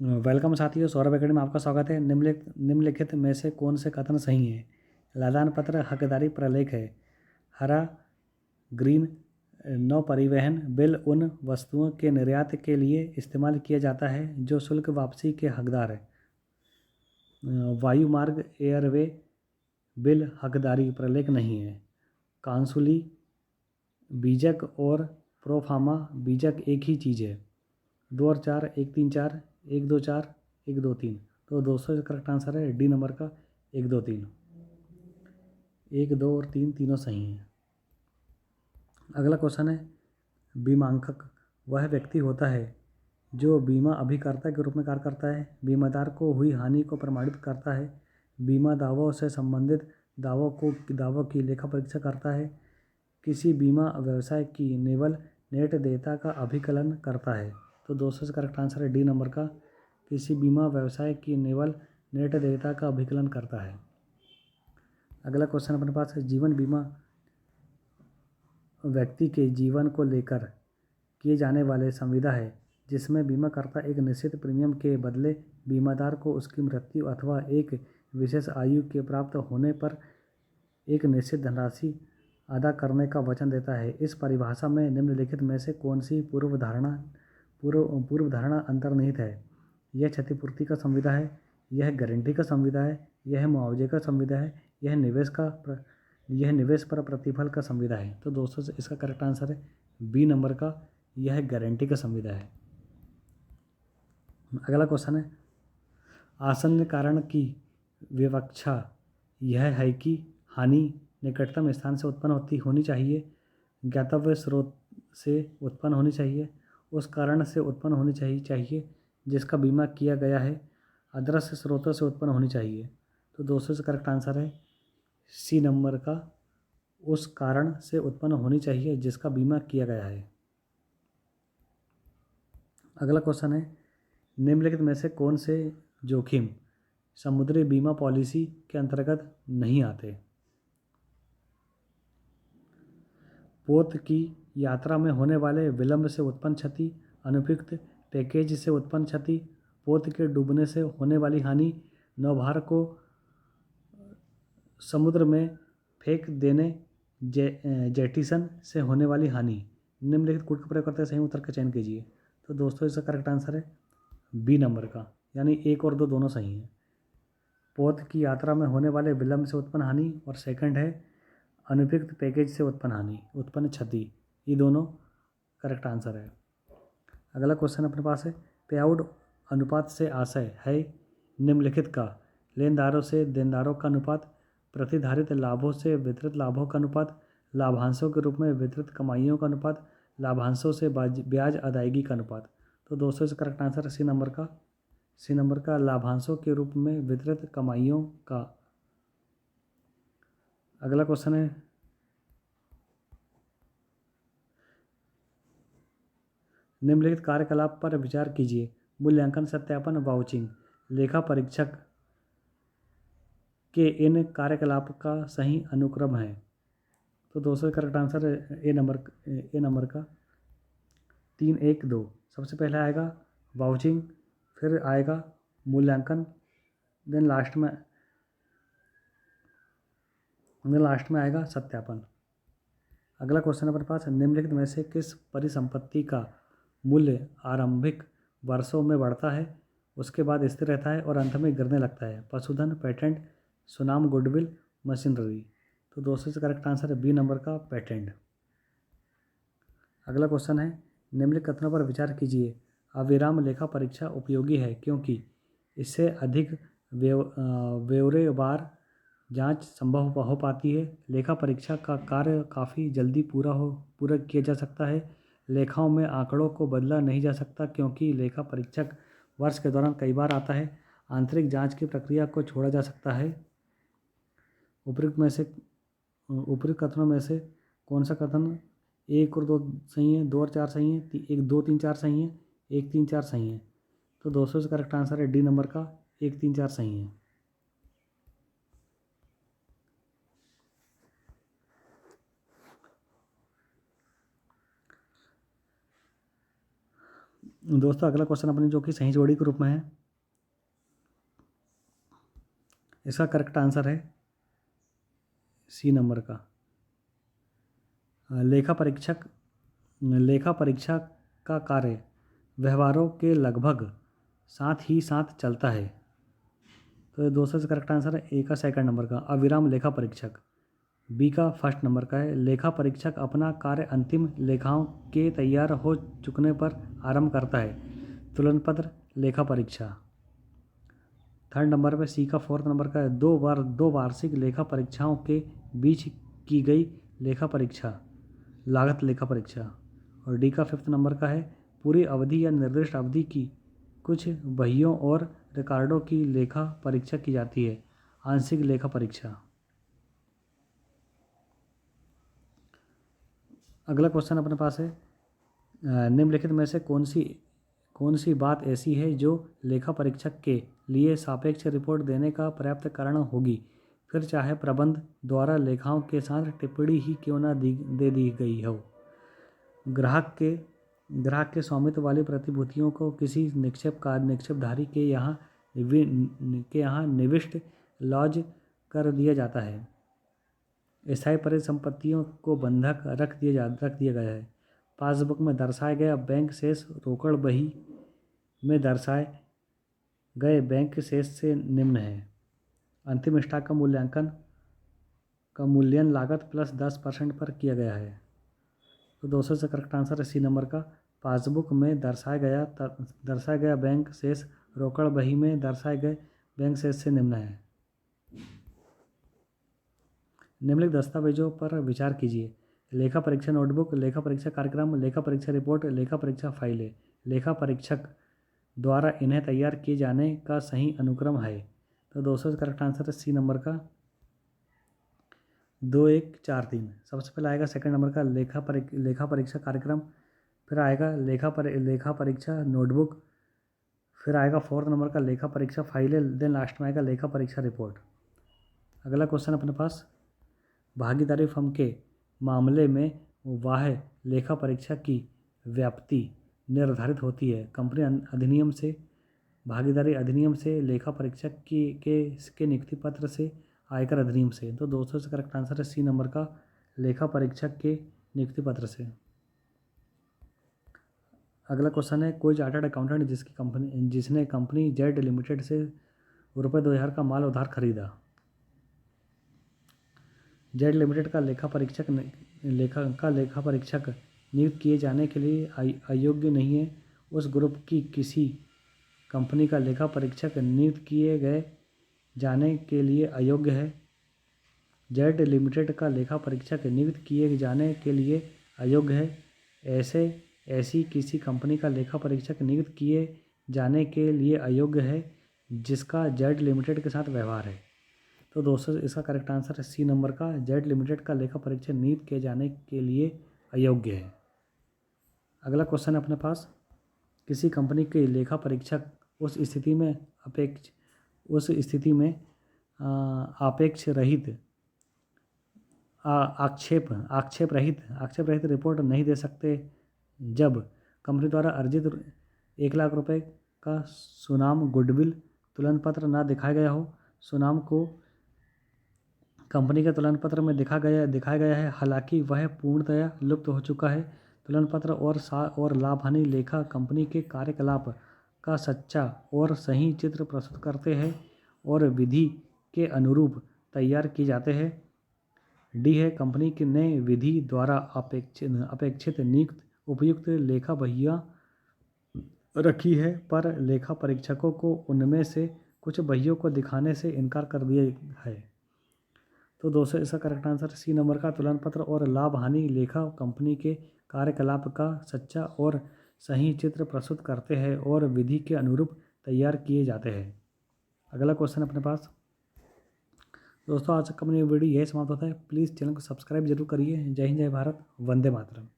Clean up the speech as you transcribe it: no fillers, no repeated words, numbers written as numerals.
Welcome साथियों, Saurabh academy में आपका स्वागत है। निम्नलिखित में से कौन से कथन सही है? लदान पत्र हकदारी प्रलेख है। हरा ग्रीन नौ परिवहन बिल उन वस्तुओं के निर्यात के लिए इस्तेमाल किया जाता है जो शुल्क वापसी के हकदार है। वायुमार्ग एयरवे बिल हकदारी प्रलेख नहीं है। कांसुली बीजक और प्रोफार्मा बीजक एक ही चीज़ है। 2 और 4, 1 3 4, 1 2 4, 1 2 3। तो दोस्तों करेक्ट आंसर है डी नंबर का 1 2 3। 1 2 और 3 तीनों सही हैं। अगला क्वेश्चन है, बीमांकक वह व्यक्ति होता है जो बीमा अभिकर्ता के रूप में कार्य करता है, बीमादार को हुई हानि को प्रमाणित करता है, बीमा दावों से संबंधित दावों की लेखा परीक्षा करता है, किसी बीमा व्यवसाय की निवल नेट देयता का अभिकलन करता है। तो दोस्तों करेक्ट आंसर है डी नंबर का, किसी बीमा व्यवसाय की निवल नेट देयता का अभिकलन करता है। अगला क्वेश्चन अपने पास है, जीवन बीमा व्यक्ति के जीवन को लेकर किए जाने वाले संविदा है जिसमें बीमाकर्ता एक निश्चित प्रीमियम के बदले बीमादार को उसकी मृत्यु अथवा एक विशेष आयु के प्राप्त होने पर एक निश्चित धनराशि अदा करने का वचन देता है। इस परिभाषा में निम्नलिखित में से कौन सी पूर्व धारणा अंतर्निहित है? यह क्षतिपूर्ति का संविदा है, यह गारंटी का संविदा है, यह मुआवजे का संविदा है, यह निवेश पर प्रतिफल का संविदा है। तो दोस्तों इसका करेक्ट आंसर है बी नंबर का, यह गारंटी का संविदा है। अगला क्वेश्चन है, आसन्न कारण की विवक्षा यह है कि हानि निकटतम स्थान से उत्पन्न होनी चाहिए, ज्ञातव्य स्रोत से उत्पन्न होनी चाहिए, उस कारण से उत्पन्न होनी चाहिए जिसका बीमा किया गया है, अदृश्य स्रोतों से उत्पन्न होनी चाहिए। तो दोस्तों से करेक्ट आंसर है सी नंबर का, उस कारण से उत्पन्न होनी चाहिए जिसका बीमा किया गया है। अगला क्वेश्चन है, निम्नलिखित में से कौन से जोखिम समुद्री बीमा पॉलिसी के अंतर्गत नहीं आते? पोत की यात्रा में होने वाले विलंब से उत्पन्न क्षति, अनुपयुक्त पैकेज से उत्पन्न क्षति, पोत के डूबने से होने वाली हानि, नौभार को समुद्र में फेंक देने जेटिसन से होने वाली हानि। निम्नलिखित कूट का प्रयोग करते सही उत्तर का चयन कीजिए। तो दोस्तों इसका करेक्ट आंसर है बी नंबर का, यानी 1 और 2 दोनों सही हैं। पोत की यात्रा में होने वाले विलंब से उत्पन्न हानि और सेकंड है अनुपयुक्त पैकेज से उत्पन्न क्षति, ये दोनों करेक्ट आंसर है। अगला क्वेश्चन अपने पास है, पे आउट अनुपात से आशय है निम्नलिखित का? लेनदारों से देनदारों का अनुपात, प्रतिधारित लाभों से वितरित लाभों का अनुपात, लाभांशों के रूप में वितरित कमाइयों का अनुपात, लाभांशों से ब्याज अदायगी का अनुपात। तो दोस्तों इसका करेक्ट आंसर है सी नंबर का लाभांशों के रूप में वितरित कमाइयों का। अगला क्वेश्चन है, निम्नलिखित कार्यकलाप पर विचार कीजिए। मूल्यांकन, सत्यापन, वाउचिंग। लेखा परीक्षक के इन कार्यकलाप का सही अनुक्रम है। तो दोस्तों करेक्ट आंसर है ए नंबर का 3 1 2। सबसे पहले आएगा वाउचिंग, फिर आएगा मूल्यांकन, देन लास्ट में आएगा सत्यापन। अगला क्वेश्चन अपने पास, निम्नलिखित में से किस परिसंपत्ति का मूल्य आरंभिक वर्षों में बढ़ता है, उसके बाद स्थिर रहता है और अंत में गिरने लगता है? पशुधन, पेटेंट, सुनाम, गुडविल, मशीनरी। तो दोस्तों से करेक्ट आंसर है बी नंबर का पेटेंट। अगला क्वेश्चन है, निम्नलिखित कथनों पर विचार कीजिए। अविराम लेखा परीक्षा उपयोगी है क्योंकि इससे अधिक ब्यौरेवार जांच संभव हो पाती है, लेखा परीक्षा का कार्य काफ़ी जल्दी पूरा किया जा सकता है, लेखाओं में आंकड़ों को बदला नहीं जा सकता क्योंकि लेखा परीक्षक वर्ष के दौरान कई बार आता है, आंतरिक जांच की प्रक्रिया को छोड़ा जा सकता है। उपयुक्त कथनों में से कौन सा कथन 1 और 2 सही है, 2 और 4 सही है, 1 2 3 4 सही है, 1 3 4 सही है? तो दोस्तों से करेक्ट आंसर है डी नंबर का 1 3 4 सही है। दोस्तों अगला क्वेश्चन अपने जो कि सही जोड़ी के रूप में है, इसका करेक्ट आंसर है सी नंबर का। लेखा परीक्षा का कार्य व्यवहारों के लगभग साथ ही साथ चलता है। तो दोस्तों से करेक्ट आंसर है ए का सेकंड नंबर का, अविराम लेखा परीक्षक। बी का फर्स्ट नंबर का है, लेखा परीक्षक अपना कार्य अंतिम लेखाओं के तैयार हो चुकने पर आरंभ करता है, तुलन पत्र लेखा परीक्षा। थर्ड नंबर पे सी का फोर्थ नंबर का है, दो वार्षिक लेखा परीक्षाओं के बीच की गई लेखा परीक्षा लागत लेखा परीक्षा। और डी का फिफ्थ नंबर का है, पूरी अवधि या निर्दिष्ट अवधि की कुछ बहियों और रिकॉर्डों की लेखा परीक्षा की जाती है, आंशिक लेखा परीक्षा। अगला क्वेश्चन अपने पास है, निम्नलिखित में से कौन सी बात ऐसी है जो लेखा परीक्षक के लिए सापेक्ष रिपोर्ट देने का पर्याप्त कारण होगी, फिर चाहे प्रबंध द्वारा लेखाओं के साथ टिप्पणी ही क्यों न दे दी गई हो। ग्राहक के स्वामित्व वाली प्रतिभूतियों को किसी निक्षेपधारी के यहाँ निविष्ट लॉज कर दिया जाता है। स्थायी परिसंपत्तियों को बंधक रख दिया गया है। पासबुक में दर्शाया गया बैंक शेष रोकड़ बही में दर्शाए गए बैंक शेष से निम्न है। अंतिम स्टॉक का मूल्यन लागत प्लस 10% पर किया गया है। तो दोस्तों से करेक्ट आंसर है सी नंबर का, पासबुक में दर्शाया गया बैंक शेष रोकड़ बही में दर्शाए गए बैंक शेष से निम्न है। निम्नलिखित दस्तावेजों पर विचार कीजिए। लेखा परीक्षा नोटबुक, लेखा परीक्षा कार्यक्रम, लेखा परीक्षा रिपोर्ट, लेखा परीक्षा फाइलें। लेखा परीक्षक द्वारा इन्हें तैयार किए जाने का सही अनुक्रम है। तो दोस्तों करेक्ट आंसर है सी नंबर का 2 1 4 3। सबसे पहले आएगा सेकंड नंबर का लेखा परीक्षा कार्यक्रम, फिर आएगा लेखा परीक्षा नोटबुक, फिर आएगा फोर्थ नंबर का लेखा परीक्षा फाइलें, देन लास्ट में आएगा लेखा परीक्षा रिपोर्ट। अगला क्वेश्चन अपने पास, भागीदारी फर्म के मामले में वाह लेखा परीक्षा की व्याप्ति निर्धारित होती है कंपनी अधिनियम से, भागीदारी अधिनियम से, लेखा परीक्षक के नियुक्ति पत्र से, आयकर अधिनियम से। तो दोस्तों से करेक्ट आंसर है सी नंबर का, लेखा परीक्षक के नियुक्ति पत्र से। अगला क्वेश्चन है, कोई चार्टर्ड अकाउंटेंट जिसने कंपनी जेड लिमिटेड से रुपये 2000 का माल उधार खरीदा। जेड लिमिटेड का लेखा परीक्षक नियुक्त किए जाने के लिए अयोग्य नहीं है। उस ग्रुप की किसी कंपनी का लेखा परीक्षक नियुक्त किए गए जाने के लिए अयोग्य है। जेड लिमिटेड का लेखा परीक्षक नियुक्त किए जाने के लिए अयोग्य है। ऐसी किसी कंपनी का लेखा परीक्षक नियुक्त किए जाने के लिए अयोग्य है जिसका जेड लिमिटेड के साथ व्यवहार है। तो दोस्तों इसका करेक्ट आंसर है सी नंबर का, जेड लिमिटेड का लेखा परीक्षक नियुक्त किए जाने के लिए अयोग्य है। अगला क्वेश्चन है अपने पास, किसी कंपनी के लेखा परीक्षक उस स्थिति में आक्षेप रहित रिपोर्ट नहीं दे सकते जब कंपनी द्वारा अर्जित 1 लाख रुपए का सुनाम गुडविल तुलन पत्र न दिखाया गया हो। सुनाम को कंपनी के तुलन पत्र में दिखाया गया है, हालांकि वह पूर्णतया लुप्त हो चुका है। तुलन पत्र और लाभ हानि लेखा कंपनी के कार्यकलाप का सच्चा और सही चित्र प्रस्तुत करते हैं और विधि के अनुरूप तैयार किए जाते हैं। डी है, कंपनी ने विधि द्वारा अपेक्षित नियुक्त उपयुक्त लेखा बहियाँ रखी है, पर लेखा परीक्षकों को उनमें से कुछ बहियों को दिखाने से इनकार कर दिया है। तो दोस्तों इसका करेक्ट आंसर सी नंबर का, तुलन पत्र और लाभ हानि लेखा कंपनी के कार्यकलाप का सच्चा और सही चित्र प्रस्तुत करते हैं और विधि के अनुरूप तैयार किए जाते हैं। अगला क्वेश्चन अपने पास, दोस्तों आज का अपनी वीडियो यही समाप्त होता है। प्लीज़ चैनल को सब्सक्राइब जरूर करिए। जय हिंद, जय भारत, वंदे मातरम।